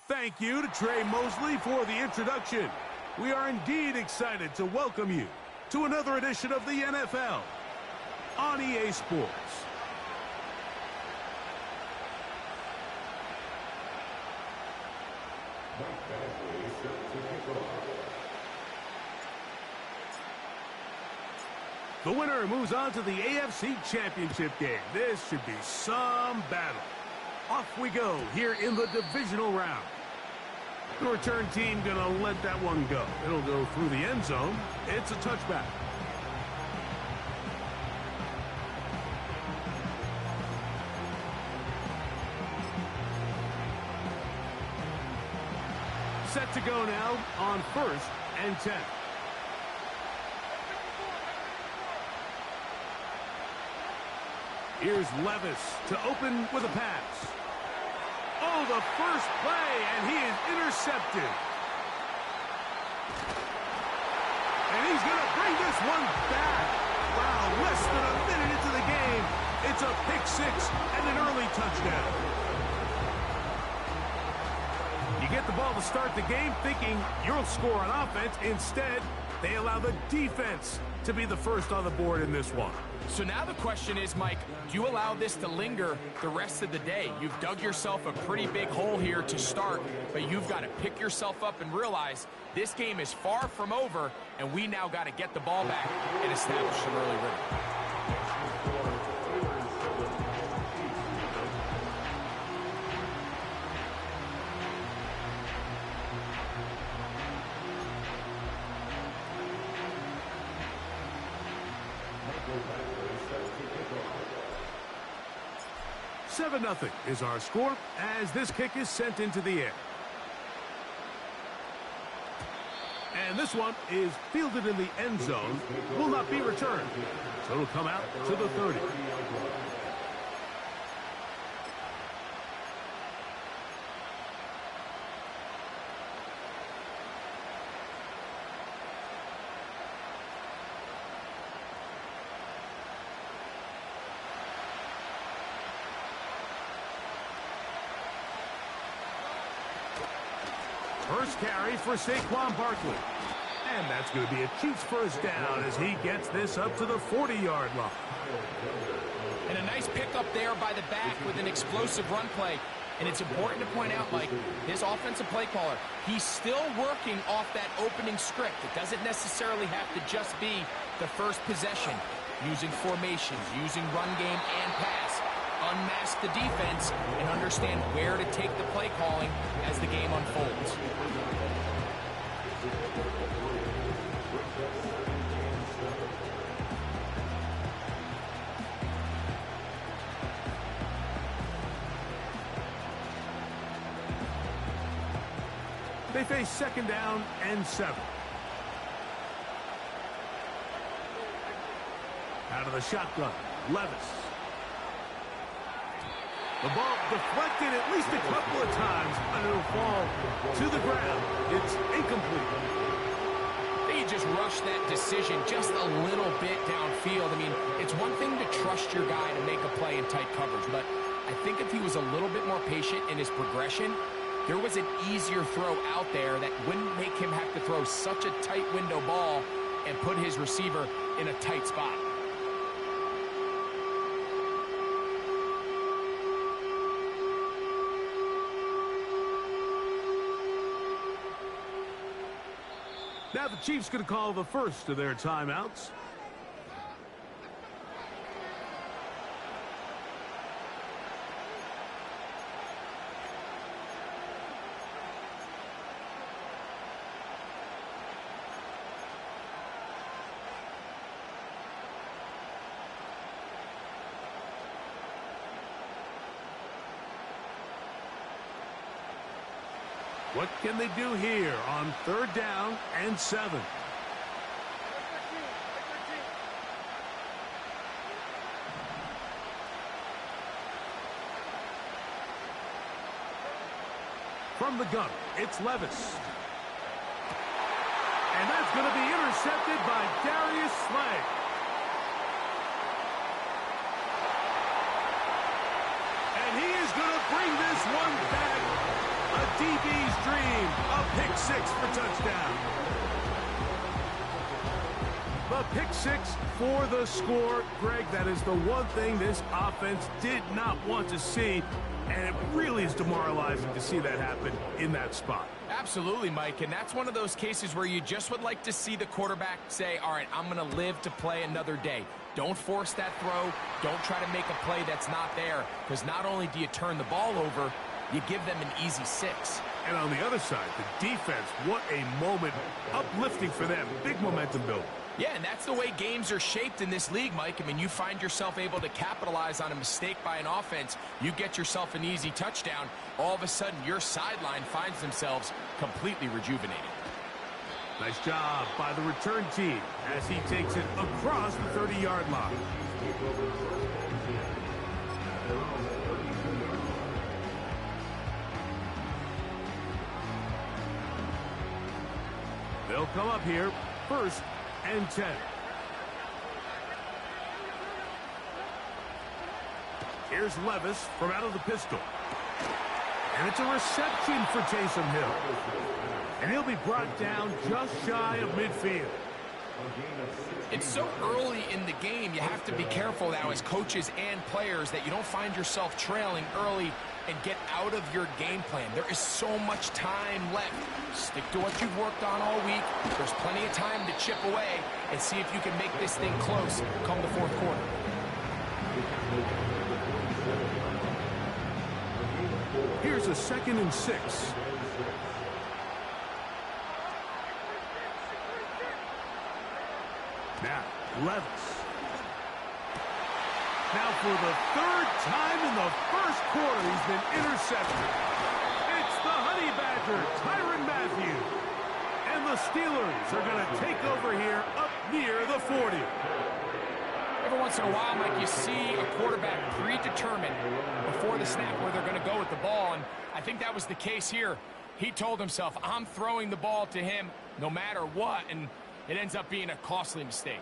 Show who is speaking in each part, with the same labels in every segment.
Speaker 1: Thank you to Trey Mosley for the introduction. We are indeed excited to welcome you to another edition of the NFL on EA Sports. The winner moves on to the AFC Championship game. This should be some battle. Off we go here in the divisional round. The return team gonna let that one go. It'll go through the end zone. It's a touchback. Set to go now on 1st and 10. Here's Levis to open with a pass. Oh, the first play, and he is intercepted. And he's going to bring this one back. Wow, less than a minute into the game. It's a pick six and an early touchdown. You get the ball to start the game thinking you'll score on offense. Instead, They allow the defense to be the first on the board in this one.
Speaker 2: So now the question is, Mike, do you allow this to linger the rest of the day? You've dug yourself a pretty big hole here to start, but you've got to pick yourself up and realize this game is far from over, and we now got to get the ball back and establish some early rhythm.
Speaker 1: Seven 0 is our score as this kick is sent into the air. And this one is fielded in the end zone, will not be returned. So it'll come out to the 30. First carry for Saquon Barkley. And that's going to be a Chiefs first down as he gets this up to the 40-yard line.
Speaker 2: And a nice pickup there by the back with an explosive run play. And it's important to point out, Mike, his offensive play caller, he's still working off that opening script. It doesn't necessarily have to just be the first possession. Using formations, using run game and pass. Unmask the defense and understand where to take the play calling as the game unfolds.
Speaker 1: They face second down and 7. Out of the shotgun, Levis. The ball deflected at least a couple of times, and it'll fall to the ground. It's incomplete.
Speaker 2: They just rushed that decision just a little bit downfield. I mean, it's one thing to trust your guy to make a play in tight coverage, but I think if he was a little bit more patient in his progression, there was an easier throw out there that wouldn't make him have to throw such a tight window ball and put his receiver in a tight spot.
Speaker 1: Now the Chiefs going to call the first of their timeouts. What can they do here on third down and 7? From the gun, it's Levis. And that's going to be intercepted by Darius Slay. And he is going to bring this one back. A DB's dream, a pick 6 for touchdown. The pick 6 for the score. Greg, that is the one thing this offense did not want to see, and it really is demoralizing to see that happen in that spot.
Speaker 2: Absolutely, Mike, and that's one of those cases where you just would like to see the quarterback say, all right, I'm going to live to play another day. Don't force that throw. Don't try to make a play that's not there, because not only do you turn the ball over, you give them an easy 6.
Speaker 1: And on the other side, the defense, what a moment. Uplifting for them. Big momentum build.
Speaker 2: Yeah, and that's the way games are shaped in this league, Mike. I mean, you find yourself able to capitalize on a mistake by an offense. You get yourself an easy touchdown. All of a sudden, your sideline finds themselves completely rejuvenated.
Speaker 1: Nice job by the return team as he takes it across the 30-yard line. They'll come up here, first and 10. Here's Levis from out of the pistol. And it's a reception for Taysom Hill. And he'll be brought down just shy of midfield.
Speaker 2: It's so early in the game, you have to be careful now as coaches and players that you don't find yourself trailing early and get out of your game plan. There is so much time left. Stick to what you've worked on all week. There's plenty of time to chip away and see if you can make this thing close come the fourth quarter.
Speaker 1: Here's a 2nd and 6. Now, Levis. Now for the 3rd time in the first quarter, he's been intercepted. It's the Honey Badger, Tyrann Mathieu. And the Steelers are going to take over here up near the 40.
Speaker 2: Every once in a while, Mike, you see a quarterback predetermined before the snap where they're going to go with the ball, and I think that was the case here. He told himself, I'm throwing the ball to him no matter what, and it ends up being a costly mistake.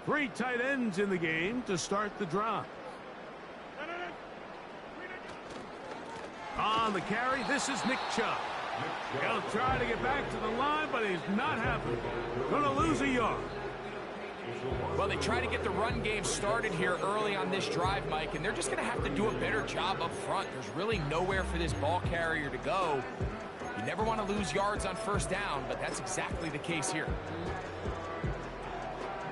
Speaker 1: Three tight ends in the game to start the drive. On the carry, this is Nick Chubb. He'll try to get back to the line, but he's not happening. Going to lose a yard.
Speaker 2: Well, they try to get the run game started here early on this drive, Mike, and they're just going to have to do a better job up front. There's really nowhere for this ball carrier to go. You never want to lose yards on first down, but that's exactly the case here.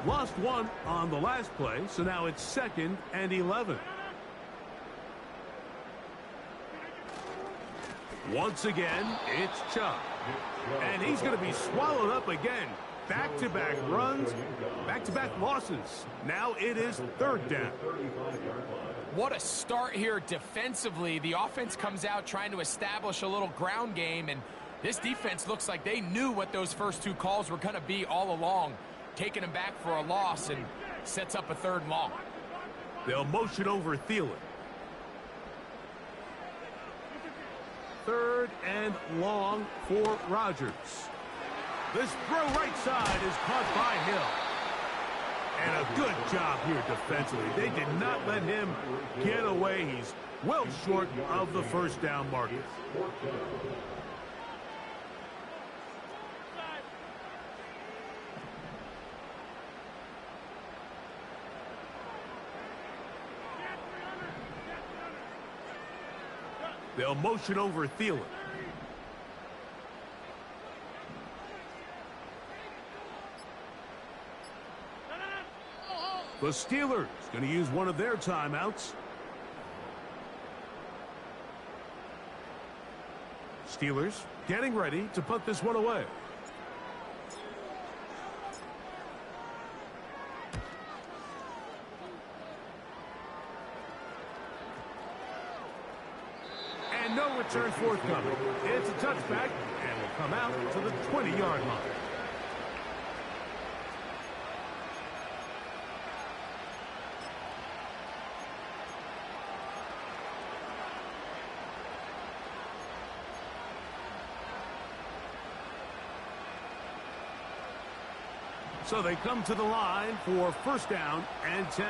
Speaker 1: Lost one on the last play, so now it's 2nd and 11. Once again, it's Chubb. And he's going to be swallowed up again. Back-to-back runs, back-to-back losses. Now it is 3rd down.
Speaker 2: What a start here defensively. The offense comes out trying to establish a little ground game, and this defense looks like they knew what those first 2 calls were going to be all along. Taking him back for a loss and sets up a 3rd and long.
Speaker 1: They'll motion over Thielen. 3rd and long for Rodgers. This throw right side is caught by Hill. And a good job here defensively. They did not let him get away. He's well short of the first down marker. They'll motion over Thielen. The Steelers going to use one of their timeouts. Steelers getting ready to put this one away. And no return forthcoming. It's a touchback and will come out to the 20-yard line. So they come to the line for 1st down and 10.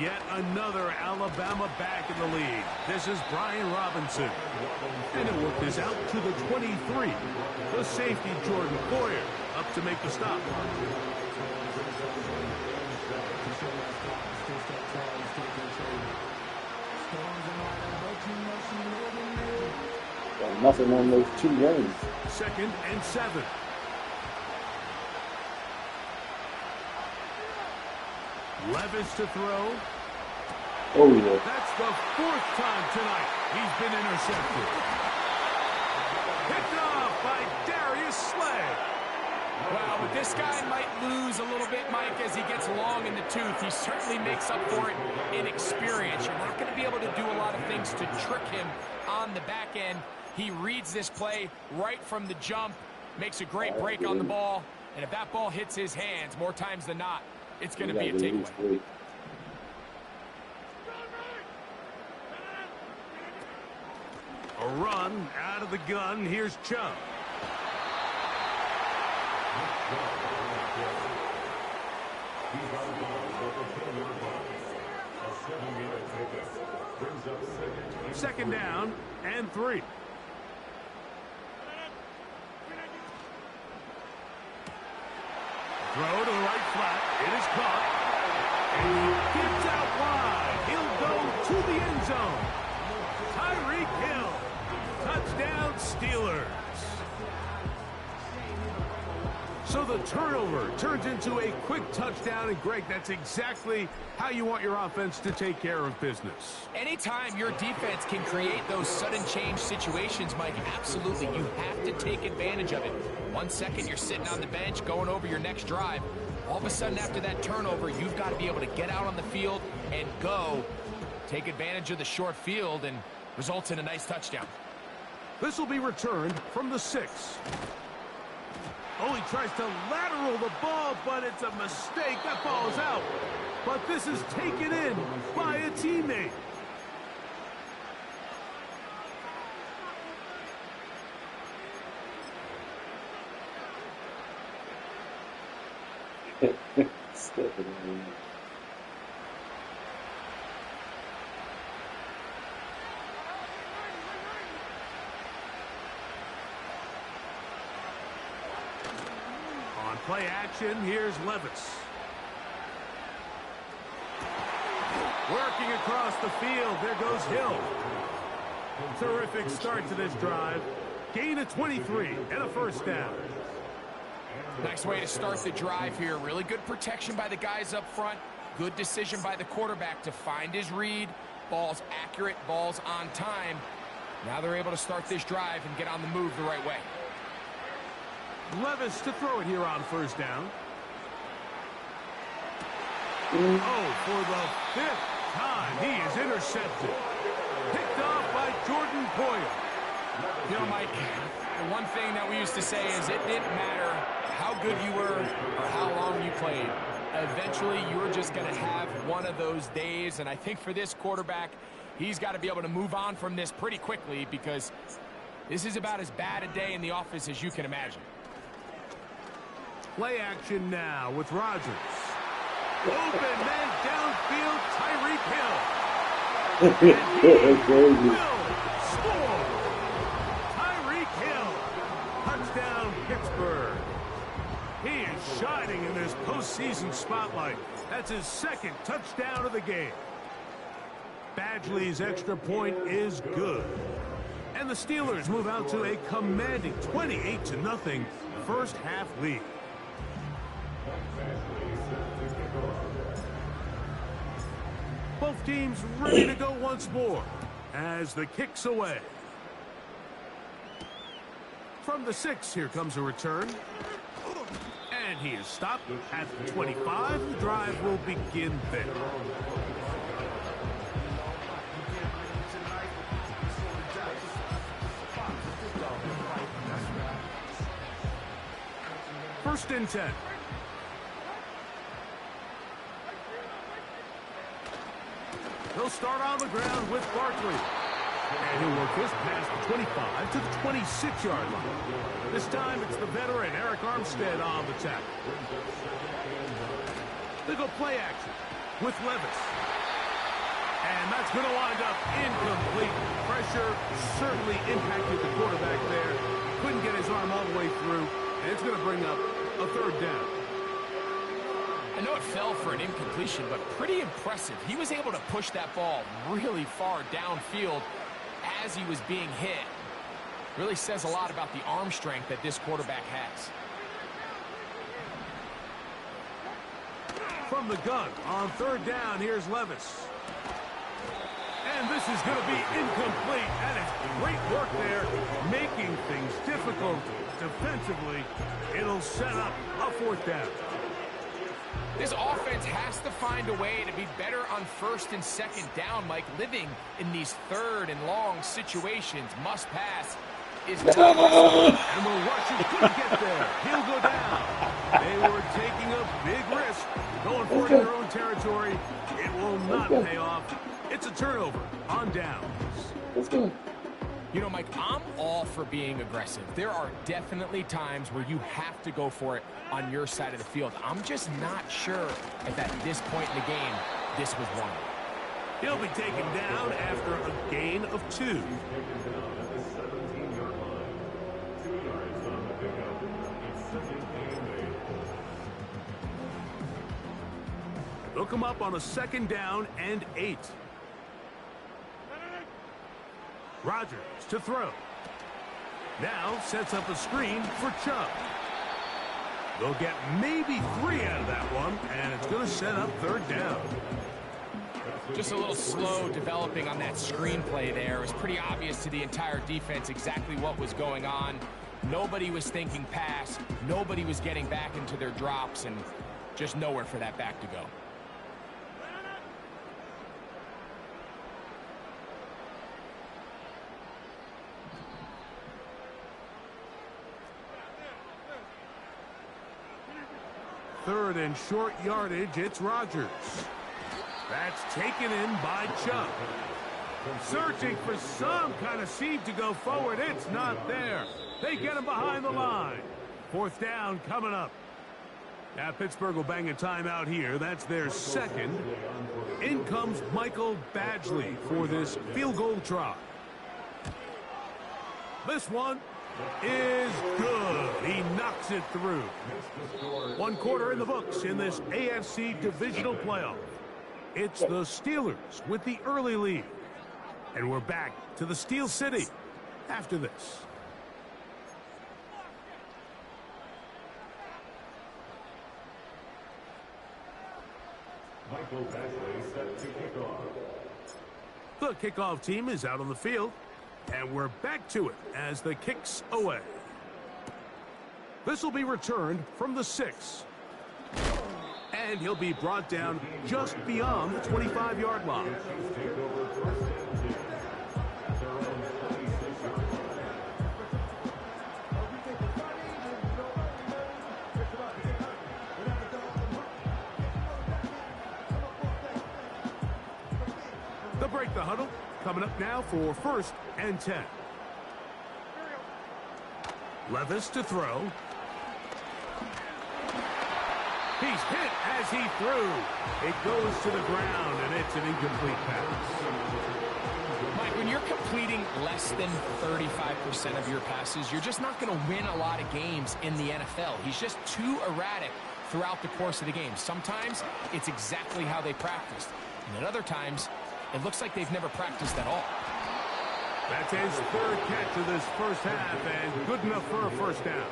Speaker 1: Yet another Alabama back in the lead. This is Brian Robinson. And he'll work this out to the 23. The safety, Jordan Poyer, up to make the stop.
Speaker 3: Got nothing on those 2 games.
Speaker 1: 2nd and 7. Levis to throw.
Speaker 3: Oh, yeah.
Speaker 1: That's the 4th time tonight he's been intercepted. Picked off by Darius Slay.
Speaker 2: Well, but this guy might lose a little bit, Mike, as he gets long in the tooth. He certainly makes up for it in experience. You're not going to be able to do a lot of things to trick him on the back end. He reads this play right from the jump, makes a great break on the ball, and if that ball hits his hands more times than not, it's going to be a takeaway.
Speaker 1: A run out of the gun. Here's Chubb. Second down and 3. Throw to the right flat. It is caught. And he gets out wide. He'll go to the end zone. Tyreek Hill. Touchdown Steelers. So the turnover turns into a quick touchdown. And, Greg, that's exactly how you want your offense to take care of business.
Speaker 2: Anytime your defense can create those sudden change situations, Mike, absolutely, you have to take advantage of it. 1 second, you're sitting on the bench, going over your next drive. All of a sudden, after that turnover, you've got to be able to get out on the field and go. Take advantage of the short field and results in a nice touchdown.
Speaker 1: This will be returned from the 6. Oh, he tries to lateral the ball, but it's a mistake. That ball is out. But this is taken in by a teammate. On play action, here's Levis. Working across the field, there goes Hill. Terrific start to this drive. Gain of 23 and a first down.
Speaker 2: Nice way to start the drive here. Really good protection by the guys up front. Good decision by the quarterback to find his read. Ball's accurate, ball's on time. Now they're able to start this drive and get on the move the right way.
Speaker 1: Levis to throw it here on first down. Oh, for the 5th time, he is intercepted. Picked off by Jordan Poyer.
Speaker 2: You know, Mike, the one thing that we used to say is it didn't matter how good you were or how long you played. Eventually, you were just going to have one of those days, and I think for this quarterback, he's got to be able to move on from this pretty quickly because this is about as bad a day in the office as you can imagine.
Speaker 1: Play action now with Rodgers. Open man downfield, Tyreek Hill. And he will score. Tyreek Hill. Touchdown, Pittsburgh. He is shining in this postseason spotlight. That's his 2nd touchdown of the game. Badgley's extra point is good. And the Steelers move out to a commanding 28-0 first half lead. Both teams ready to go once more as the kick's away. From the 6, here comes a return. And he is stopped at the 25. The drive will begin there. First and 10. He'll start on the ground with Barkley. And he'll work this past the 25 to the 26-yard line. This time it's the veteran Eric Armstead on the tackle. They go play action with Levis. And that's going to wind up incomplete. Pressure certainly impacted the quarterback there. Couldn't get his arm all the way through. And it's going to bring up a 3rd down.
Speaker 2: I know it fell for an incompletion, but pretty impressive. He was able to push that ball really far downfield as he was being hit. Really says a lot about the arm strength that this quarterback has.
Speaker 1: From the gun on 3rd down, here's Levis. And this is going to be incomplete. That is great work there, making things difficult defensively. It'll set up a 4th down.
Speaker 2: This offense has to find a way to be better on 1st and 2nd down, Mike. Living in these 3rd and long situations, must pass is tough.
Speaker 1: And the rusher couldn't get there. He'll go down. They were taking a big risk, going for it in their own territory. It will not pay off. It's a turnover on downs.
Speaker 3: Let's go.
Speaker 2: You know, Mike, I'm all for being aggressive. There are definitely times where you have to go for it on your side of the field. I'm just not sure if at this point in the game, this was one.
Speaker 1: He'll be taken down after a gain of 2. They'll come up on a 2nd down and 8. Rodgers to throw. Now sets up a screen for Chubb. They'll get maybe 3 out of that one, and it's going to set up 3rd down.
Speaker 2: Just a little slow developing on that screenplay there. It was pretty obvious to the entire defense exactly what was going on. Nobody was thinking pass. Nobody was getting back into their drops, and just nowhere for that back to go.
Speaker 1: Third and short yardage, it's Rodgers. That's taken in by Chubb. Searching for some kind of seed to go forward. It's not there. They get him behind the line. 4th down coming up. Now Pittsburgh will bang a timeout here. That's their 2nd. In comes Michael Badgley for this field goal try. This one is good. He knocks it through. 1 quarter in the books in this AFC divisional playoff. It's the Steelers with the early lead. And we're back to the Steel City after this.
Speaker 4: Michael Badgley set to kick off.
Speaker 1: The kickoff team is out on the field. And we're back to it as the kick's away. This will be returned from the 6. And he'll be brought down just beyond the 25-yard line. They'll break the huddle. Coming up now for 1st and 10. Levis to throw. He's hit as he threw. It goes to the ground, and it's an incomplete pass.
Speaker 2: Mike, when you're completing less than 35% of your passes, you're just not going to win a lot of games in the NFL. He's just too erratic throughout the course of the game. Sometimes it's exactly how they practiced. And at other times, it looks like they've never practiced at all.
Speaker 1: That's his 3rd catch of this first half, and good enough for a 1st down.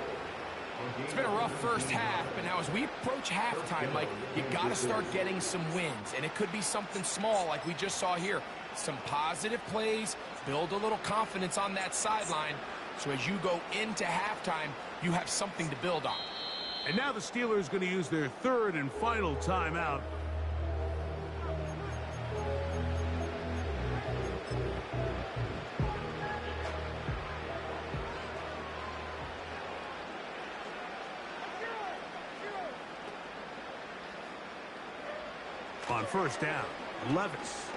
Speaker 2: It's been a rough first half, but now as we approach halftime, Mike, you got to start getting some wins, and it could be something small like we just saw here. Some positive plays, build a little confidence on that sideline, so as you go into halftime, you have something to build on.
Speaker 1: And now the Steelers going to use their 3rd and final timeout. On 1st down, Levis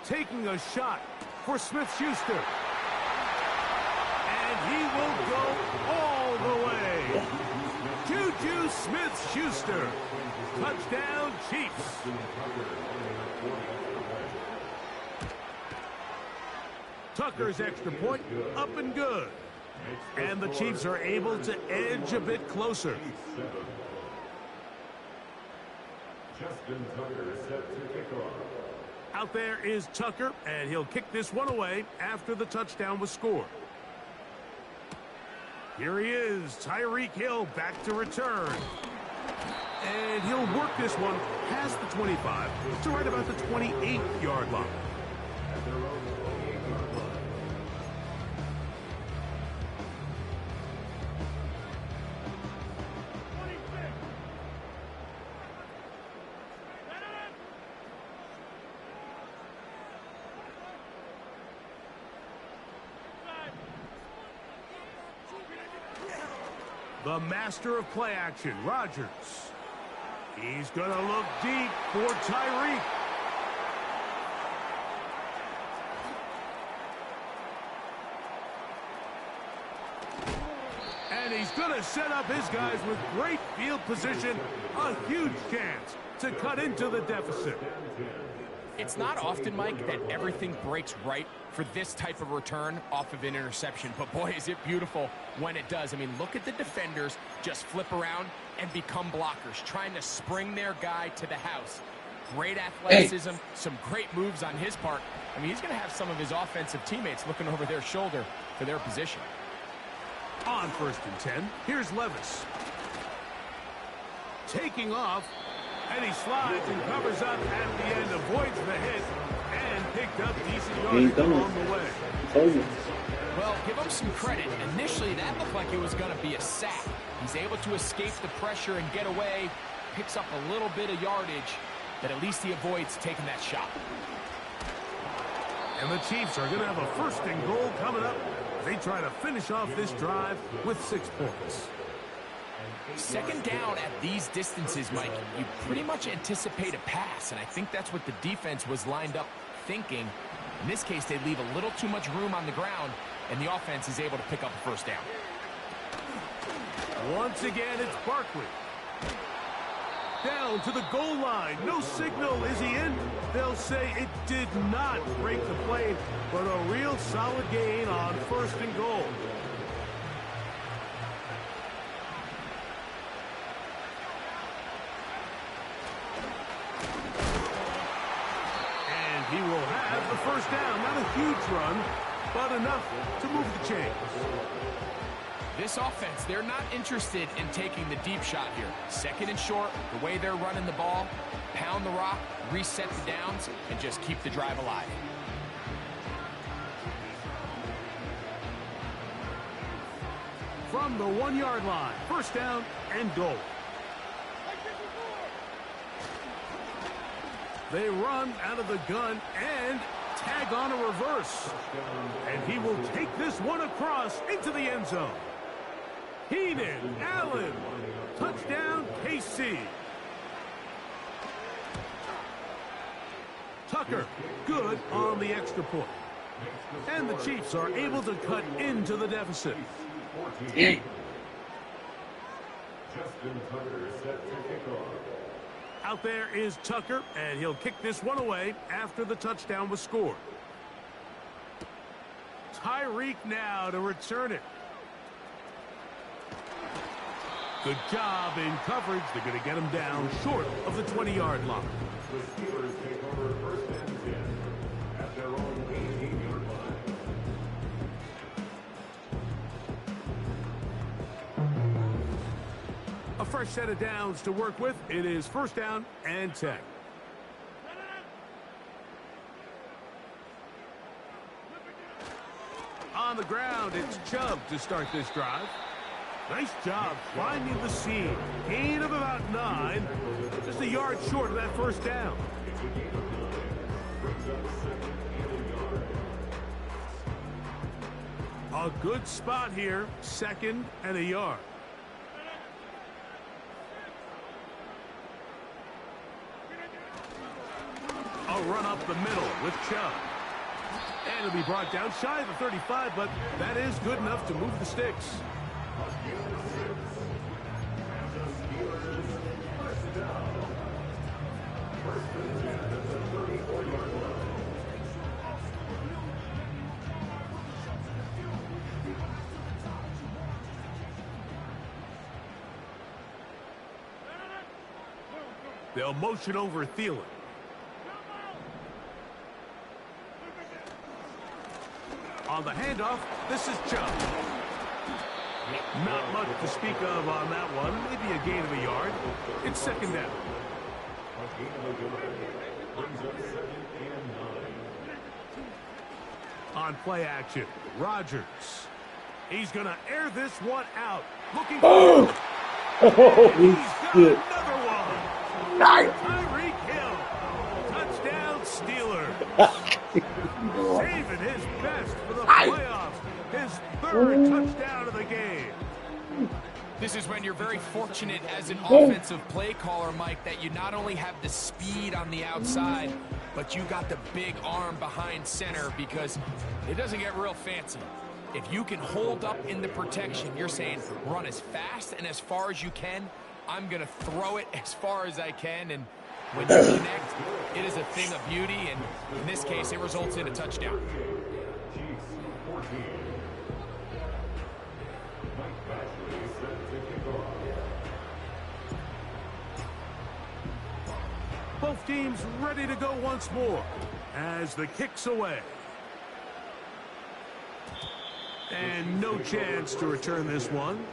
Speaker 1: taking a shot for Smith-Schuster. And he will go all the way. Juju Smith-Schuster. Touchdown, Chiefs. Tucker's extra point up and good. And the Chiefs are able to edge a bit closer.
Speaker 4: Justin Tucker set to kick off.
Speaker 1: Out there is Tucker, and he'll kick this one away after the touchdown was scored. Here he is, Tyreek Hill back to return. And he'll work this one past the 25 to right about the 28-yard line.
Speaker 4: At their own 28-yard line.
Speaker 1: The master of play action, Rodgers. He's going to look deep for Tyreek. And he's going to set up his guys with great field position. A huge chance to cut into the deficit.
Speaker 2: It's not often, Mike, that everything breaks right for this type of return off of an interception. But, boy, is it beautiful when it does. I mean, look at the defenders just flip around and become blockers, trying to spring their guy to the house. Great athleticism, some great moves on his part. I mean, he's going to have some of his offensive teammates looking over their shoulder for their position.
Speaker 1: On 1st and 10, here's Levis. Taking off, and he slides and covers up at the end, avoids the hit, and picked up decent yardage along the way.
Speaker 2: Well, give him some credit. Initially, that looked like it was going to be a sack. He's able to escape the pressure and get away, picks up a little bit of yardage, but at least he avoids taking that shot.
Speaker 1: And the Chiefs are going to have a 1st and goal coming up. They try to finish off this drive with 6 points.
Speaker 2: 2nd down at these distances, Mike, you pretty much anticipate a pass, and I think that's what the defense was lined up thinking. In this case, they leave a little too much room on the ground, and the offense is able to pick up a 1st down.
Speaker 1: Once again, it's Barkley. Down to the goal line. No signal. Is he in? They'll say it did not break the play, but a real solid gain on 1st and goal. And he will have the 1st down. Not a huge run, but enough to move the chains.
Speaker 2: This offense, they're not interested in taking the deep shot here. 2nd and short, the way they're running the ball, pound the rock, reset the downs, and just keep the drive alive.
Speaker 1: From the 1-yard line, 1st down and goal. They run out of the gun and tag on a reverse. And he will take this one across into the end zone. Keenan Allen, touchdown KC. Tucker, good on the extra point. And the Chiefs are able to cut into the deficit.
Speaker 4: Justin Tucker set to kick off.
Speaker 1: Out there is Tucker, and he'll kick this one away after the touchdown was scored. Tyreek now to return it. Good job in coverage. They're going to get him down short of the 20-yard line.
Speaker 4: The Steelers take over 1st and 10 at their own 18-yard line.
Speaker 1: A fresh set of downs to work with. It is 1st down and 10. On the ground, it's Chubb to start this drive. Nice job finding the seam. Gain of about 9. Just a yard short of that 1st down. A good spot here. 2nd and a yard. A run up the middle with Chubb. And it'll be brought down shy of the 35, but that is good enough to move the sticks. They'll motion over Thielen. On the handoff, this is Chubb. Not much to speak of on that one. Maybe a gain of a yard. It's 2nd down. On play action, Rodgers. He's going to air this one out. Looking for it. He's got another one. Tyreek Hill. Touchdown Steelers. Saving his best for the playoffs. His 3rd touchdown of the game.
Speaker 2: This is when you're very fortunate as an offensive play caller, Mike, that you not only have the speed on the outside, but you got the big arm behind center, because it doesn't get real fancy. If you can hold up in the protection, you're saying run as fast and as far as you can. I'm going to throw it as far as I can, and When you connect, it is a thing of beauty, and in this case, it results in a touchdown.
Speaker 1: Both teams ready to go once more as the kick's away. And no chance to return this one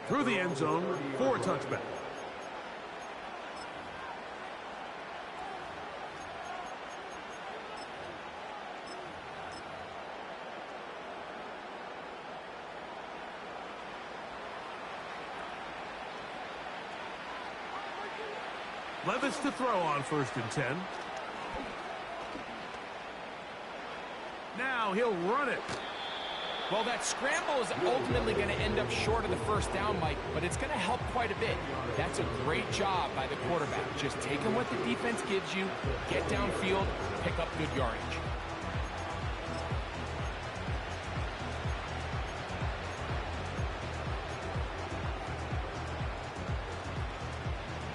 Speaker 1: through the end zone for a touchback. Levis to throw on 1st and 10. Now he'll run it.
Speaker 2: Well, that scramble is ultimately going to end up short of the 1st down, Mike, but it's going to help quite a bit. That's a great job by the quarterback. Just taking what the defense gives you, get downfield, pick up good yardage.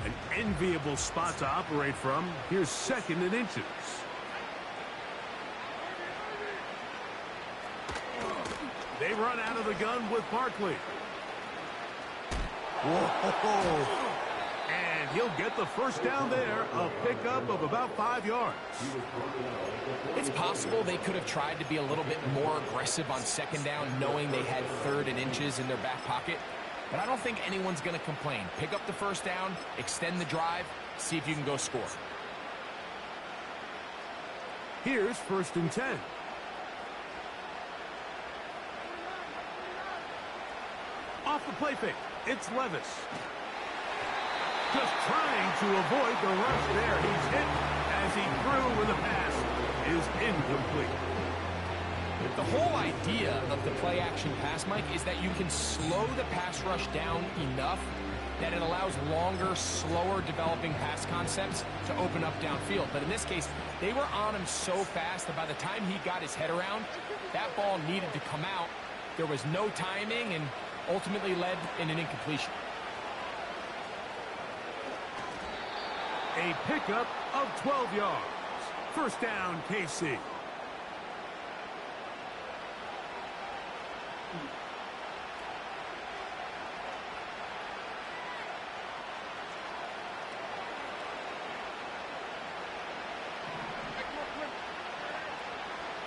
Speaker 1: An enviable spot to operate from. Here's 2nd and inches. They run out of the gun with Barkley. Whoa. And he'll get the 1st down there, a pickup of about 5 yards.
Speaker 2: It's possible they could have tried to be a little bit more aggressive on 2nd down, knowing they had 3rd and inches in their back pocket. But I don't think anyone's going to complain. Pick up the 1st down, extend the drive, see if you can go score.
Speaker 1: Here's 1st and 10. Off the play fake, it's Levis. Just trying to avoid the rush there. He's hit as he threw when the pass is incomplete.
Speaker 2: The whole idea of the play-action pass, Mike, is that you can slow the pass rush down enough that it allows longer, slower developing pass concepts to open up downfield. But in this case, they were on him so fast that by the time he got his head around, that ball needed to come out. There was no timing and ultimately led in an incompletion.
Speaker 1: A pickup of 12 yards. 1st down, KC.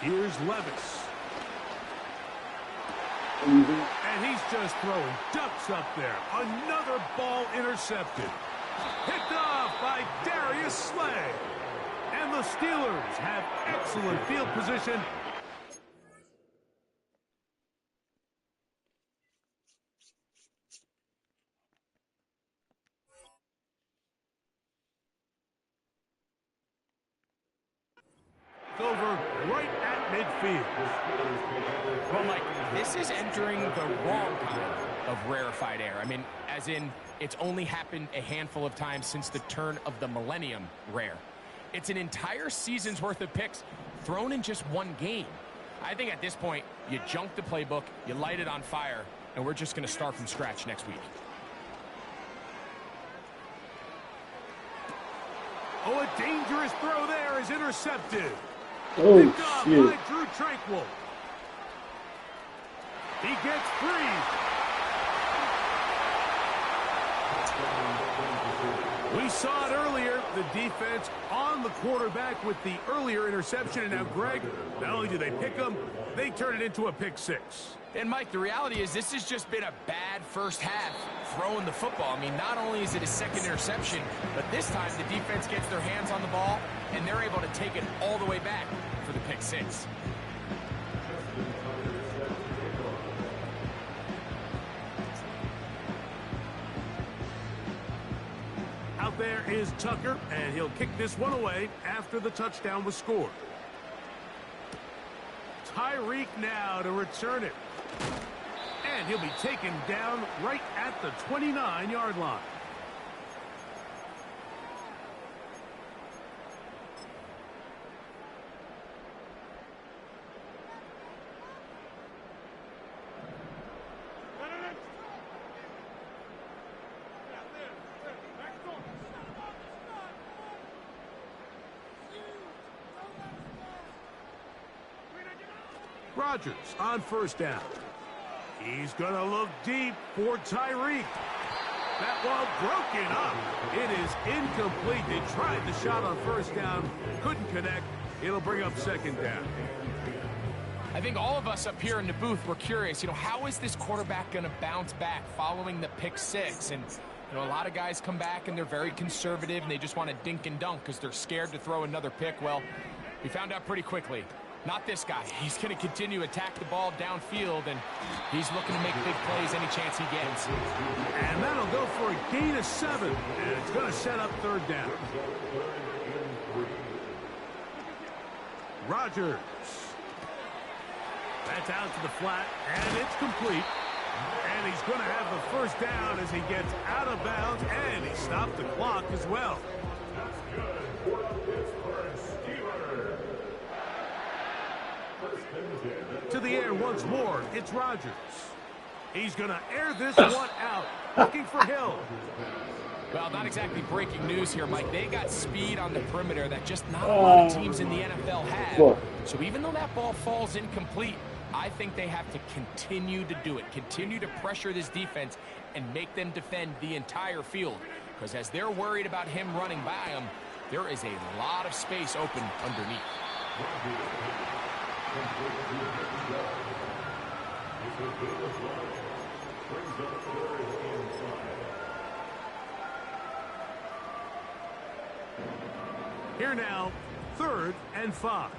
Speaker 1: Here's Levis. And he's just throwing ducks up there. Another ball intercepted. Picked off by Darius Slay. And the Steelers have excellent field position. Over right at midfield.
Speaker 2: Well, Mike, this is entering the wrong kind of rarefied air. I mean, as in, it's only happened a handful of times since the turn of the millennium rare. It's an entire season's worth of picks thrown in just one game. I think at this point, you junk the playbook, you light it on fire, and we're just going to start from scratch next week.
Speaker 1: Oh, a dangerous throw there is intercepted.
Speaker 3: Oh,
Speaker 1: Picked off
Speaker 3: shit.
Speaker 1: by Drew Tranquill. He gets free. We saw it earlier, the defense on the quarterback with the earlier interception. And now, Greg, not only do they pick him, they turn it into a pick 6.
Speaker 2: And, Mike, the reality is this has just been a bad first half throwing the football. I mean, not only is it a 2nd interception, but this time the defense gets their hands on the ball, and they're able to take it all the way back for the pick 6.
Speaker 1: Out there is Tucker, and he'll kick this one away after the touchdown was scored. Tyreek now to return it. And he'll be taken down right at the 29-yard line. Rodgers on first down. He's going to look deep for Tyreek. That ball broken up. It is incomplete. They tried the shot on first down. Couldn't connect. It'll bring up second down.
Speaker 2: I think all of us up here in the booth were curious, how is this quarterback going to bounce back following the pick six? And, a lot of guys come back and they're very conservative and they just want to dink and dunk because they're scared to throw another pick. Well, we found out pretty quickly. Not this guy. He's going to continue to attack the ball downfield, and he's looking to make big plays any chance he gets.
Speaker 1: And that'll go for a gain of 7, and it's going to set up third down. Rodgers. That's out to the flat, and it's complete. And he's going to have the first down as he gets out of bounds, and he stopped the clock as well.
Speaker 4: That's good for the Pittsburgh Steelers.
Speaker 1: To the air once more, it's Rodgers. He's going to air this one out, looking for Hill.
Speaker 2: Well, not exactly breaking news here, Mike. They got speed on the perimeter that just not a lot of teams in the NFL have. So even though that ball falls incomplete, I think they have to continue to do it, continue to pressure this defense and make them defend the entire field. Because as they're worried about him running by them, there is a lot of space open underneath.
Speaker 1: Here now, 3rd and 5.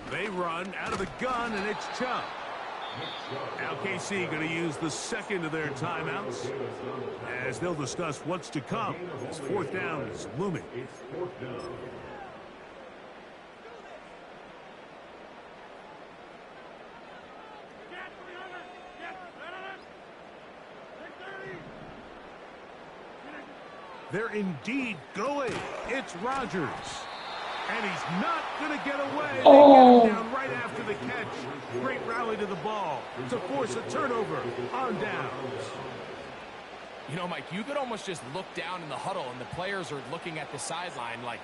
Speaker 1: They run out of the gun, and it's Chubb. Now KC going to use the second of their timeouts as they'll discuss what's to come. This 4th down is looming.
Speaker 4: It's 4th down.
Speaker 1: They're indeed going. It's Rodgers. And he's not going to get away. They get him down right after the catch. Great rally to the ball to force a turnover on downs.
Speaker 2: Mike, you could almost just look down in the huddle and the players are looking at the sideline like,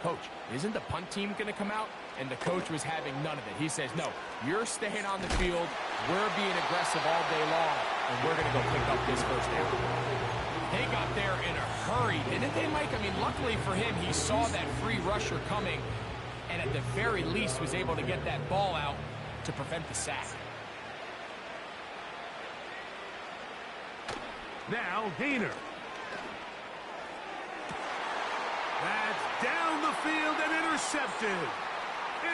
Speaker 2: Coach, isn't the punt team going to come out? And the coach was having none of it. He says, no, you're staying on the field. We're being aggressive all day long, and we're going to go pick up this first down. They got there in a hurry, didn't they, Mike? I mean, luckily for him, he saw that free rusher coming and at the very least was able to get that ball out to prevent the sack.
Speaker 1: Now, Gainer. That's down the field and intercepted.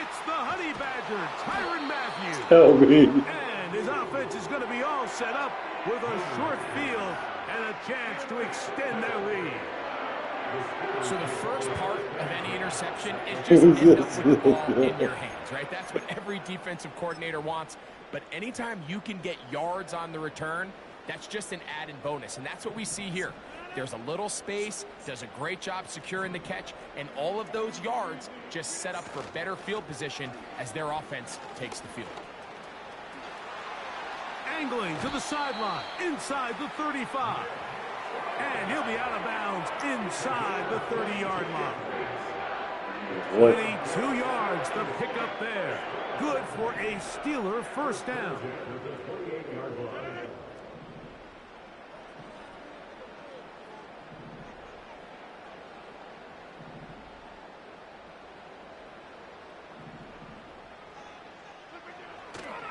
Speaker 1: It's the Honey Badger, Tyrann Mathieu.
Speaker 3: Tell me.
Speaker 1: And his offense is going to be all set up with a short field and a chance to extend their lead.
Speaker 2: So the first part of any interception is just end up with the ball in your hands, right? That's what every defensive coordinator wants. But anytime you can get yards on the return, that's just an added bonus. And that's what we see here. There's a little space, does a great job securing the catch, and all of those yards just set up for better field position as their offense takes the field.
Speaker 1: Angling to the sideline, inside the 35. And he'll be out of bounds inside the 30-yard line. 22 yards to pick up there. Good for a Steeler first down.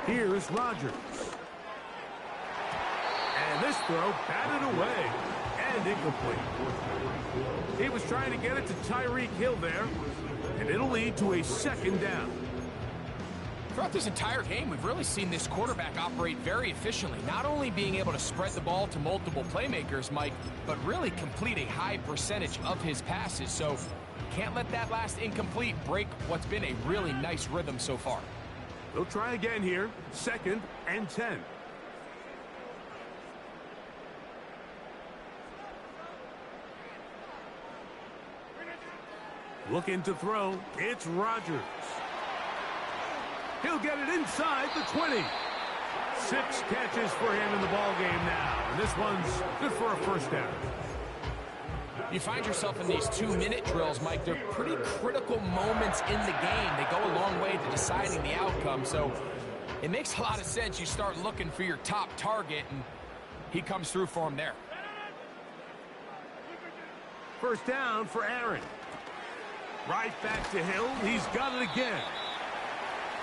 Speaker 1: Here's Rodgers. And this throw batted away and incomplete. He was trying to get it to Tyreek Hill there, and it'll lead to a second down.
Speaker 2: Throughout this entire game, we've really seen this quarterback operate very efficiently, not only being able to spread the ball to multiple playmakers, Mike, but really complete a high percentage of his passes. So can't let that last incomplete break what's been a really nice rhythm so far.
Speaker 1: They'll try again here, 2nd and 10. Looking to throw, it's Rodgers. He'll get it inside the 20. 6 catches for him in the ball game now. And this one's good for a first down.
Speaker 2: You find yourself in these 2-minute drills, Mike. They're pretty critical moments in the game. They go a long way to deciding the outcome. So it makes a lot of sense. You start looking for your top target, and he comes through for him there.
Speaker 1: First down for Aaron. Right back to Hill. He's got it again.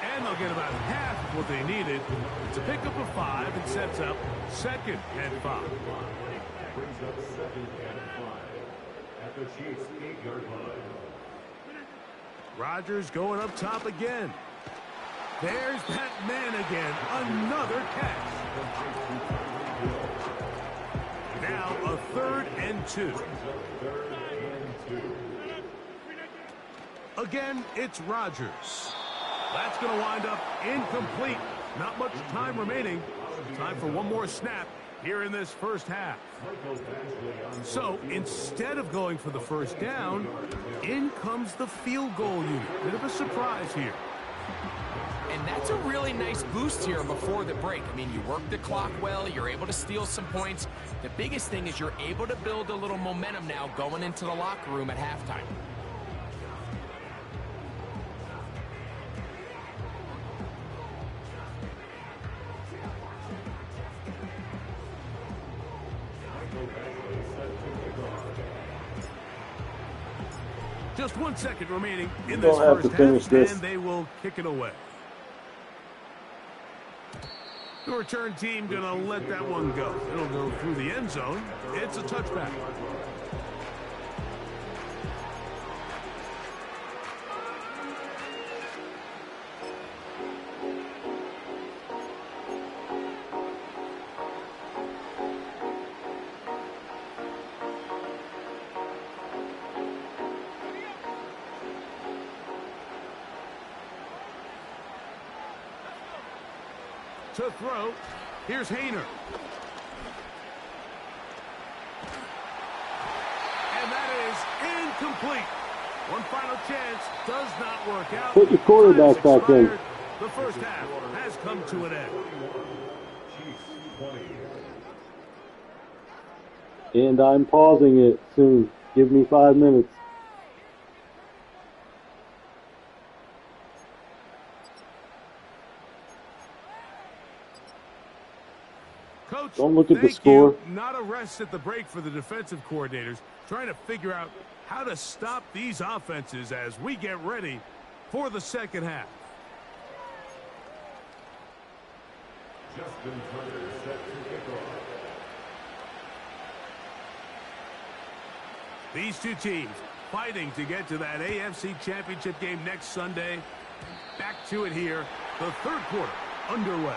Speaker 1: And they'll get about half of what they needed. It's a pickup of 5 and sets up 2nd and 5.
Speaker 4: Brings up 2nd and 5 at the Chiefs' 8-yard line.
Speaker 1: Rodgers going up top again. There's that man again. Another catch. Now a 3rd and 2. Again, it's Rodgers. That's going to wind up incomplete. Not much time remaining. Time for one more snap here in this first half. So instead of going for the first down, in comes the field goal unit. Bit of a surprise here.
Speaker 2: And that's a really nice boost here before the break. I mean, you work the clock well. You're able to steal some points. The biggest thing is you're able to build a little momentum now going into the locker room at halftime.
Speaker 1: Just 1 second remaining in this
Speaker 3: Don't have
Speaker 1: first
Speaker 3: to finish
Speaker 1: half,
Speaker 3: this.
Speaker 1: and they will kick it away. The return team going to let that one go. It'll go through the end zone. It's a touchback. To throw, here's Hayner. And that is incomplete. One final chance does not work out.
Speaker 3: Put your quarterback
Speaker 1: Time's
Speaker 3: back in.
Speaker 1: expired. The first half has come to an end.
Speaker 3: And I'm pausing it soon. Give me 5 minutes.
Speaker 1: Coach,
Speaker 3: Don't look at the
Speaker 1: thank
Speaker 3: score.
Speaker 1: you. Not a rest at the break for the defensive coordinators, trying to figure out how to stop these offenses as we get ready for the second half.
Speaker 4: Justin Turner set to kick off.
Speaker 1: These two teams fighting to get to that AFC Championship game next Sunday. Back to it here. The third quarter underway.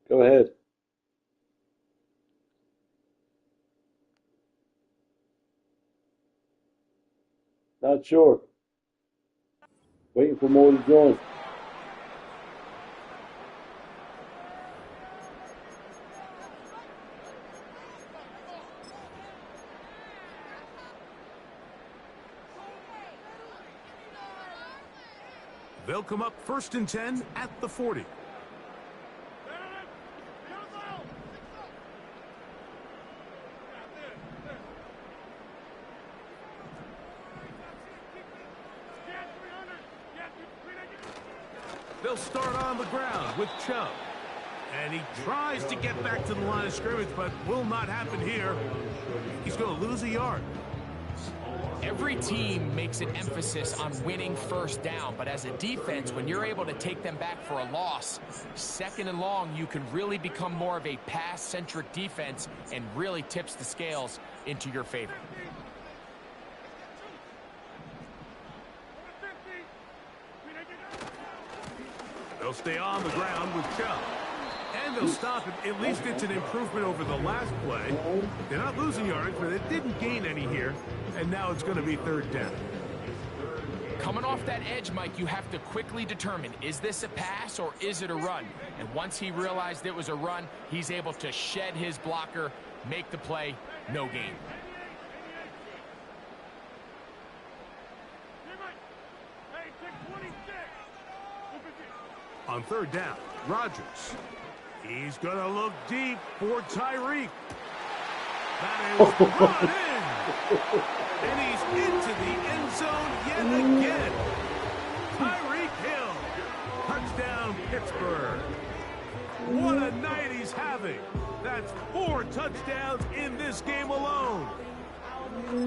Speaker 3: Go ahead. Not sure. Waiting for more to join.
Speaker 1: They'll come up 1st and 10 at the 40. They'll start on the ground with Chubb. And he tries to get back to the line of scrimmage, but will not happen here. He's going to lose a yard.
Speaker 2: Every team makes an emphasis on winning first down, but as a defense, when you're able to take them back for a loss, 2nd and long, you can really become more of a pass-centric defense and really tips the scales into your favor.
Speaker 1: They'll stay on the ground with Chubb. And they'll stop it. At least it's an improvement over the last play. They're not losing yardage, but they didn't gain any here. And now it's going to be 3rd down.
Speaker 2: Coming off that edge, Mike, you have to quickly determine, is this a pass or is it a run? And once he realized it was a run, he's able to shed his blocker, make the play, no gain.
Speaker 1: On 3rd down, Rodgers. He's going to look deep for Tyreek. That is brought in. And he's into the end zone yet again. Tyreek Hill. Touchdown, Pittsburgh. What a night he's having. That's 4 touchdowns in this game alone.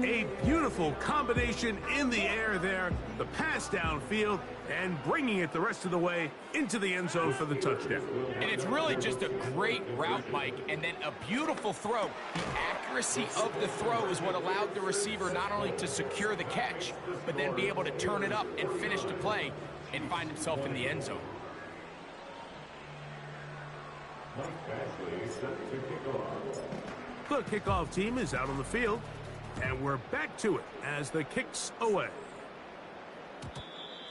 Speaker 1: A beautiful combination in the air there. The pass downfield and bringing it the rest of the way into the end zone for the touchdown.
Speaker 2: And it's really just a great route, Mike, and then a beautiful throw. The accuracy of the throw is what allowed the receiver not only to secure the catch, but then be able to turn it up and finish the play and find himself in the end zone.
Speaker 1: The kickoff team is out on the field. And we're back to it as the kick's away.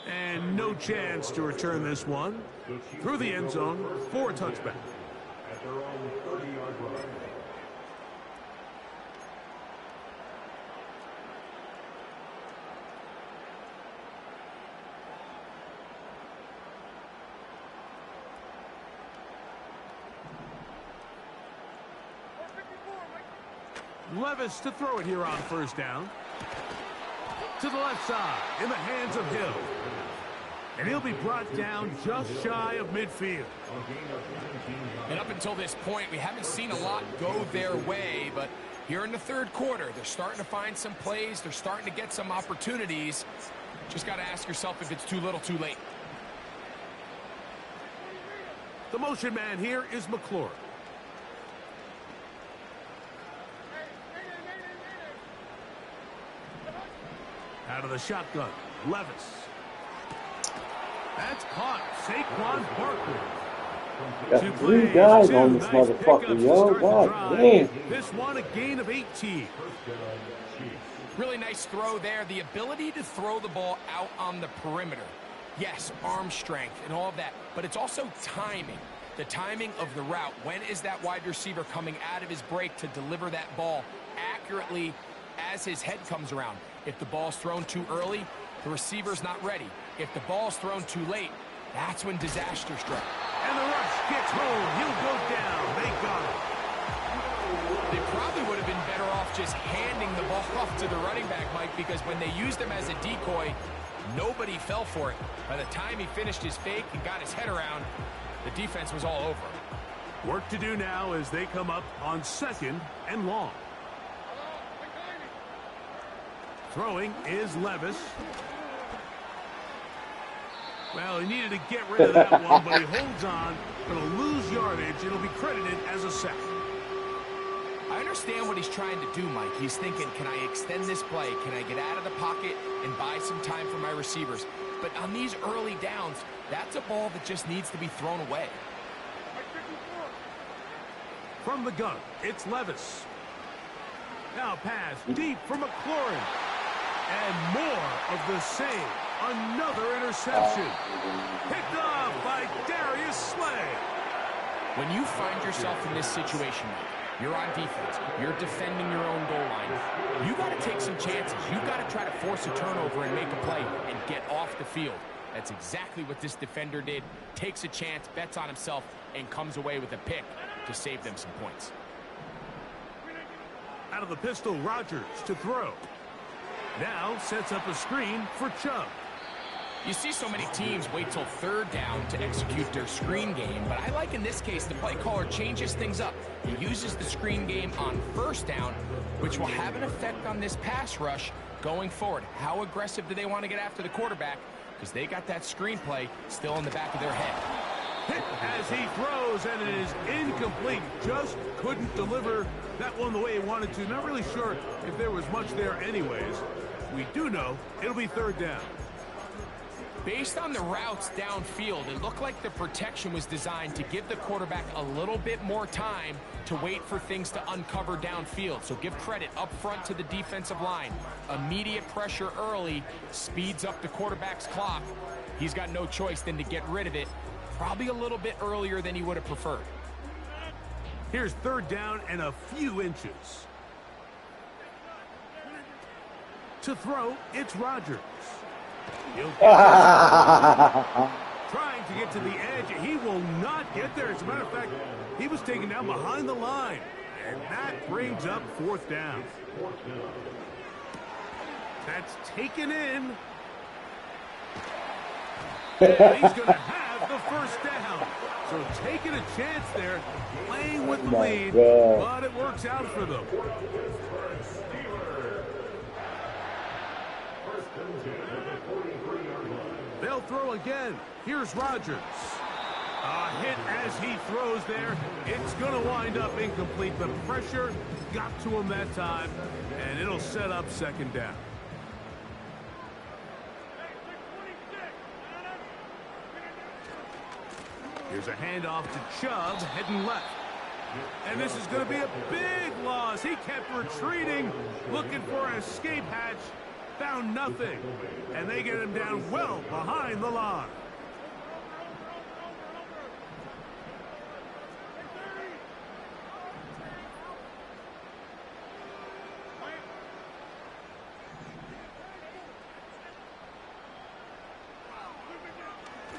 Speaker 1: And no chance to return this one through the end zone for a touchback.
Speaker 4: At their own 30-yard line.
Speaker 1: Levis to throw it here on 1st down. To the left side, in the hands of Hill. And he'll be brought down just shy of midfield.
Speaker 2: And up until this point, we haven't seen a lot go their way, but here in the 3rd quarter, they're starting to find some plays. They're starting to get some opportunities. Just got to ask yourself if it's too little, too late.
Speaker 1: The motion man here is McLaurin. Out of the shotgun, Levis. That's caught. Saquon Barkley.
Speaker 3: Got 3 guys on this motherfucker, yo. God damn.
Speaker 1: This one a gain of 18.
Speaker 2: Really nice throw there. The ability to throw the ball out on the perimeter. Yes, arm strength and all of that, but it's also timing. The timing of the route. When is that wide receiver coming out of his break to deliver that ball accurately as his head comes around? If the ball's thrown too early, the receiver's not ready. If the ball's thrown too late, that's when disaster strikes.
Speaker 1: And the rush gets home. He'll go down. They got it.
Speaker 2: They probably would have been better off just handing the ball off to the running back, Mike, because when they used him as a decoy, nobody fell for it. By the time he finished his fake and got his head around, the defense was all over.
Speaker 1: Work to do now as they come up on 2nd and long. Throwing is Levis. Well, he needed to get rid of that one, but he holds on. Going to lose yardage. It'll be credited as a sack.
Speaker 2: I understand what he's trying to do, Mike. He's thinking, can I extend this play? Can I get out of the pocket and buy some time for my receivers? But on these early downs, that's a ball that just needs to be thrown away.
Speaker 1: From the gun, it's Levis. Now pass deep for McLaurin. And more of the same. Another interception. Picked off by Darius Slay.
Speaker 2: When you find yourself in this situation, you're on defense, you're defending your own goal line, you got to take some chances. You got to try to force a turnover and make a play and get off the field. That's exactly what this defender did. Takes a chance, bets on himself, and comes away with a pick to save them some points.
Speaker 1: Out of the pistol, Rodgers to throw. Now sets up a screen for Chubb.
Speaker 2: You see so many teams wait till third down to execute their screen game, but I like in this case the play caller changes things up. He uses the screen game on first down, which will have an effect on this pass rush going forward. How aggressive do they want to get after the quarterback? Because they got that screenplay still in the back of their head.
Speaker 1: Hit as he throws, and it is incomplete. Just couldn't deliver that one the way he wanted to. Not really sure if there was much there anyways. We do know it'll be third down.
Speaker 2: Based on the routes downfield, it looked like the protection was designed to give the quarterback a little bit more time to wait for things to uncover downfield. So give credit up front to the defensive line. Immediate pressure early speeds up the quarterback's clock. He's got no choice than to get rid of it, probably a little bit earlier than he would have preferred.
Speaker 1: Here's third down and a few inches. To throw, it's Rodgers. Trying to get to the edge. He will not get there. As a matter of fact, he was taken down behind the line. And that brings up fourth down. That's taken in. And he's going to have the first down. So taking a chance there, playing with the lead, but it works out for them. They'll throw again. Here's Rodgers. A hit as he throws there. It's going to wind up incomplete. The pressure got to him that time, and it'll set up second down. Here's a handoff to Chubb, heading left. And this is going to be a big loss. He kept retreating, looking for an escape hatch. Found nothing. And they get him down well behind the line.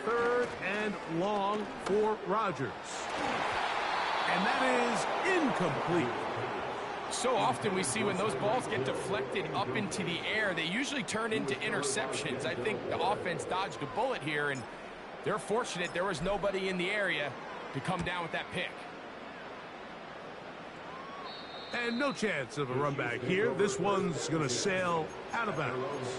Speaker 1: Third and long for Rodgers. And that is incomplete.
Speaker 2: So often we see when those balls get deflected up into the air, they usually turn into interceptions. I think the offense dodged a bullet here, and they're fortunate there was nobody in the area to come down with that pick.
Speaker 1: And no chance of a run back here. This one's going to sail out of bounds.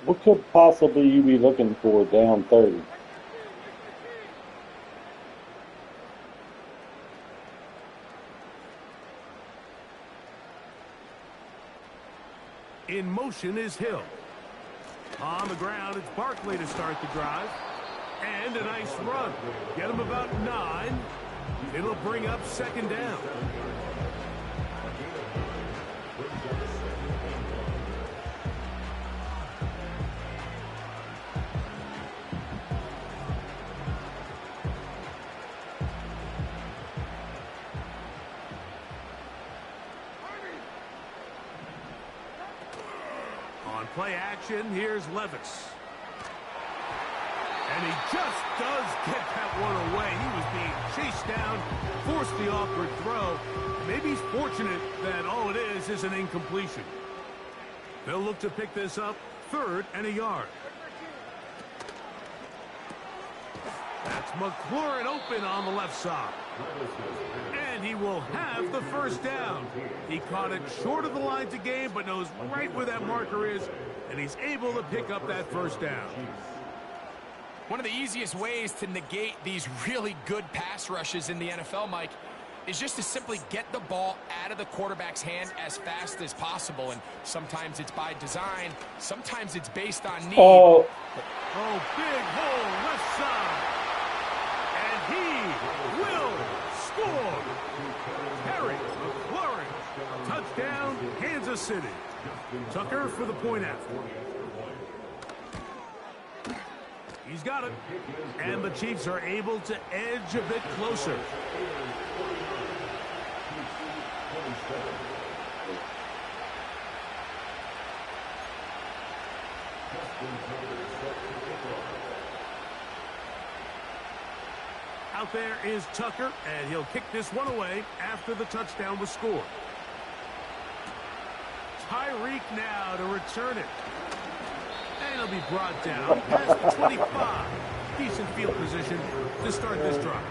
Speaker 3: What could possibly you be looking for down 30?
Speaker 1: In motion is Hill. On the ground, it's Barkley to start the drive. And a nice run. Get him about 9. It'll bring up second down. Play action, here's Levis. And he just does get that one away. He was being chased down, forced the awkward throw. Maybe he's fortunate that all it is an incompletion. They'll look to pick this up, third and a yard. That That's McLaurin open on the left side. And he will have the first down. He caught it short of the line to gain, but knows right where that marker is, and he's able to pick up that first down.
Speaker 2: One of the easiest ways to negate these really good pass rushes in the NFL, Mike, is just to simply get the ball out of the quarterback's hand as fast as possible. And sometimes it's by design, sometimes it's based on need.
Speaker 1: Oh, big hole left side. And he will score. Harry McLaurin, touchdown, Kansas City. Tucker for the point after. He's got it. And the Chiefs are able to edge a bit closer. Out there is Tucker, and he'll kick this one away after the touchdown was scored. Tyreek now to return it. And he'll be brought down past the 25. Decent field position to start this drive.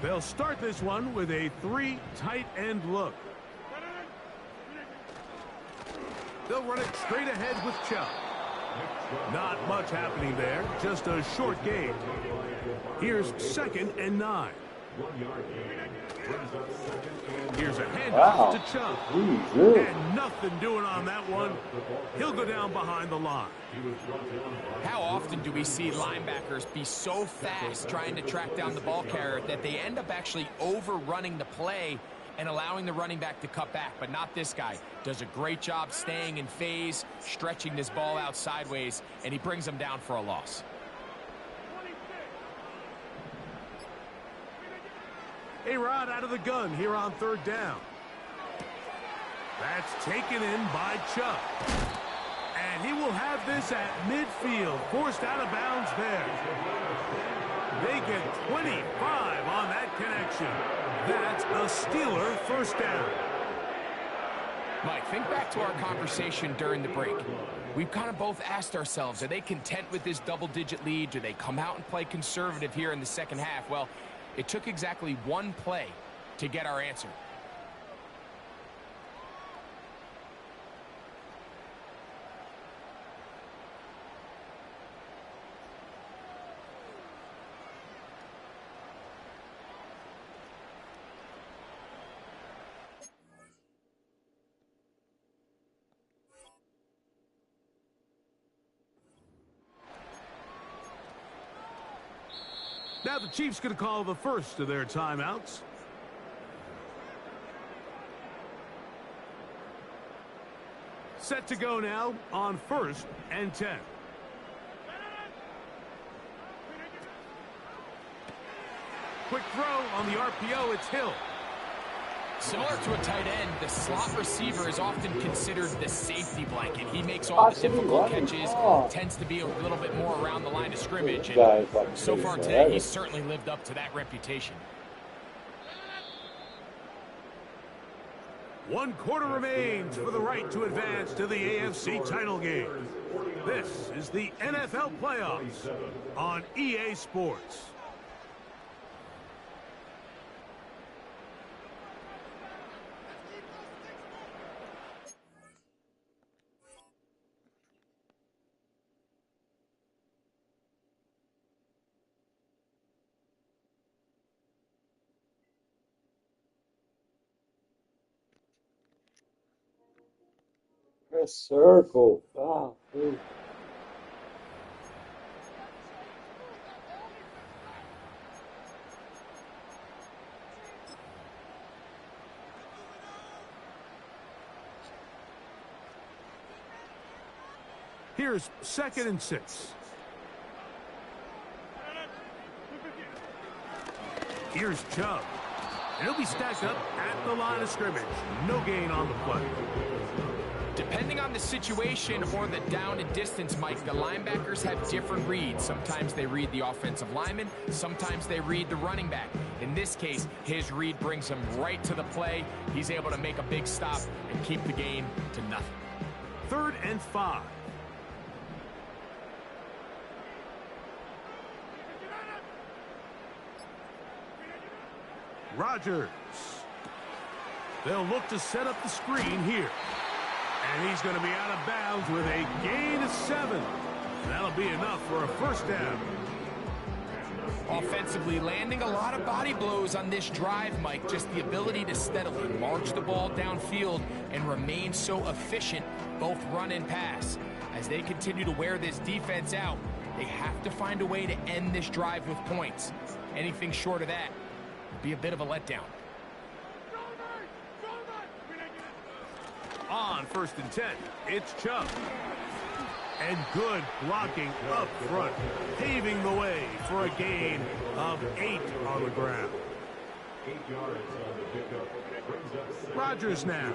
Speaker 1: They'll start this one with a 3 tight end look. They'll run it straight ahead with Chubb. Not much happening there, just a short gain. Here's 2nd and 9. Here's a handoff to Chubb. And nothing doing on that one. He'll go down behind the line.
Speaker 2: How often do we see linebackers be so fast trying to track down the ball carrier that they end up actually overrunning the play and allowing the running back to cut back? But not this guy. Does a great job staying in phase, stretching this ball out sideways, and he brings him down for a loss.
Speaker 1: A-Rod out of the gun here on 3rd down. That's taken in by Chubb. And he will have this at midfield, forced out of bounds there. They get 25 on that connection. That's a Steeler first down.
Speaker 2: Mike, think back to our conversation during the break. We've kind of both asked ourselves, are they content with this double-digit lead? Do they come out and play conservative here in the second half? Well, it took exactly one play to get our answer.
Speaker 1: Now the Chiefs going to call the first of their timeouts. Set to go now on 1st and 10. Quick throw on the RPO. It's Hill.
Speaker 2: Similar to a tight end, the slot receiver is often considered the safety blanket. He makes all the difficult catches, tends to be a little bit more around the line of scrimmage. And so far today, he's certainly lived up to that reputation.
Speaker 1: 1 quarter remains for the right to advance to the AFC title game. This is the NFL playoffs on EA Sports.
Speaker 3: Press circle. Ah, please.
Speaker 1: Here's 2nd and 6. Here's Chubb. And he'll be stacked up at the line of scrimmage. No gain on the play.
Speaker 2: Depending on the situation or the down and distance, Mike, the linebackers have different reads. Sometimes they read the offensive lineman. Sometimes they read the running back. In this case, his read brings him right to the play. He's able to make a big stop and keep the game to nothing.
Speaker 1: 3rd and 5. Rodgers. They'll look to set up the screen here. And he's going to be out of bounds with a gain of 7. That'll be enough for a first down.
Speaker 2: Offensively, landing a lot of body blows on this drive, Mike. Just the ability to steadily march the ball downfield and remain so efficient, both run and pass. As they continue to wear this defense out, they have to find a way to end this drive with points. Anything short of that would be a bit of a letdown.
Speaker 1: On 1st and 10, it's Chubb. And good blocking up front, paving the way for a gain of 8 on the ground.
Speaker 4: 8 yards on the pickup. Brings up 7.
Speaker 1: Rodgers now.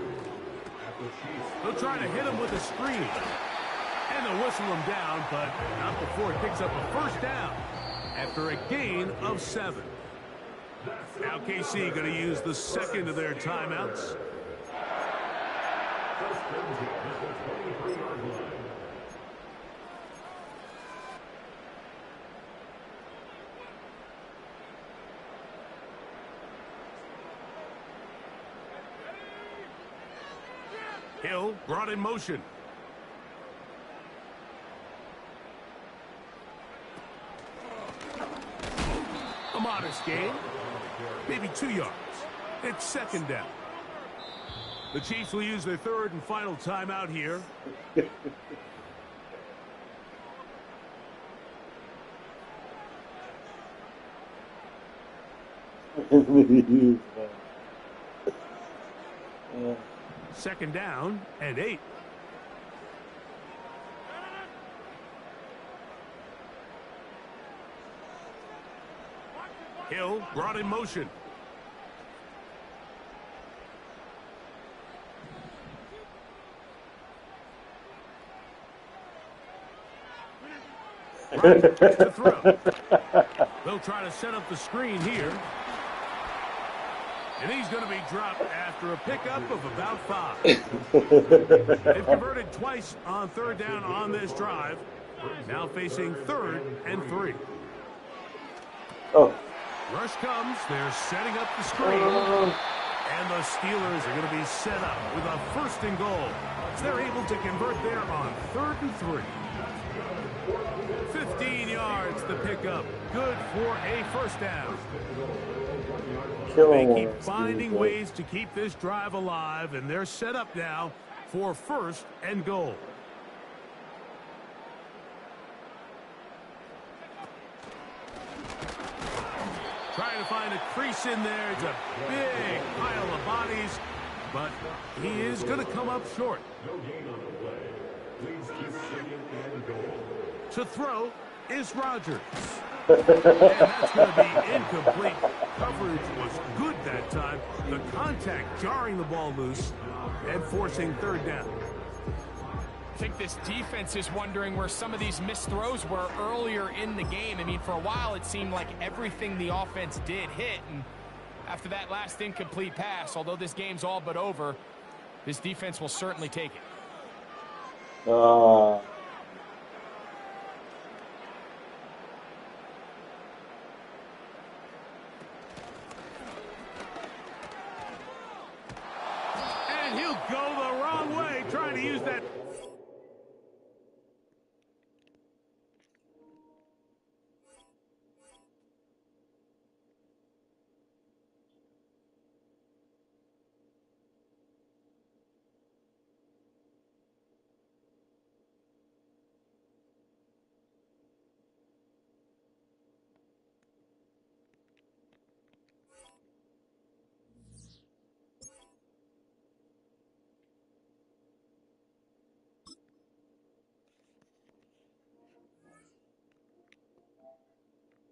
Speaker 1: They'll try to hit him with a screen. And they'll whistle him down, but not before it picks up a first down after a gain of 7. Now KC going to use the second of their timeouts. Hill brought in motion. A modest gain, maybe 2 yards. It's 2nd down. The Chiefs will use their 3rd and final timeout here. Second down and 8. Hill brought in motion. Right to throw. They'll try to set up the screen here. And he's going to be dropped after a pickup of about 5. They've converted twice on 3rd down on this drive. Now facing 3rd and 3.
Speaker 3: Oh.
Speaker 1: Rush comes. They're setting up the screen. And the Steelers are going to be set up with a 1st and goal. So they're able to convert there on 3rd and 3. 15 yards the pickup. Good for a first down. They keep finding ways to keep this drive alive, and they're set up now for 1st and goal. Trying to find a crease in there. It's a big pile of bodies, but he is going to come up short.
Speaker 4: No gain on the play. Leads to 2nd and goal.
Speaker 1: To throw is Rodgers. And that's going to be incomplete. Coverage was good that time. The contact jarring the ball loose and forcing 3rd down.
Speaker 2: I think this defense is wondering where some of these missed throws were earlier in the game. I mean, for a while it seemed like everything the offense did hit. And after that last incomplete pass, although this game's all but over, this defense will certainly take it.
Speaker 1: And he'll go the wrong way, trying to use that